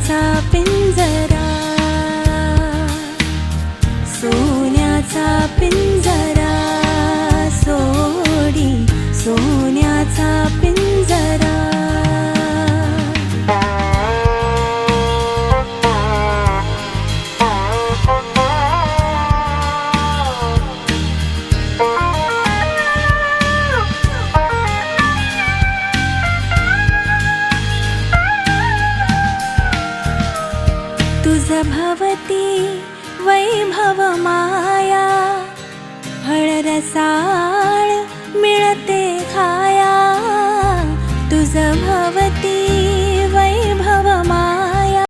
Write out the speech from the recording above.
सोन्याचा पिंजरा, सोन्याचा पिंजरा सोडी, सोन्याचा पिंजरा. तुझ भवती वैभव माया, फळरसाळ मिळते खाया. तुझ भवती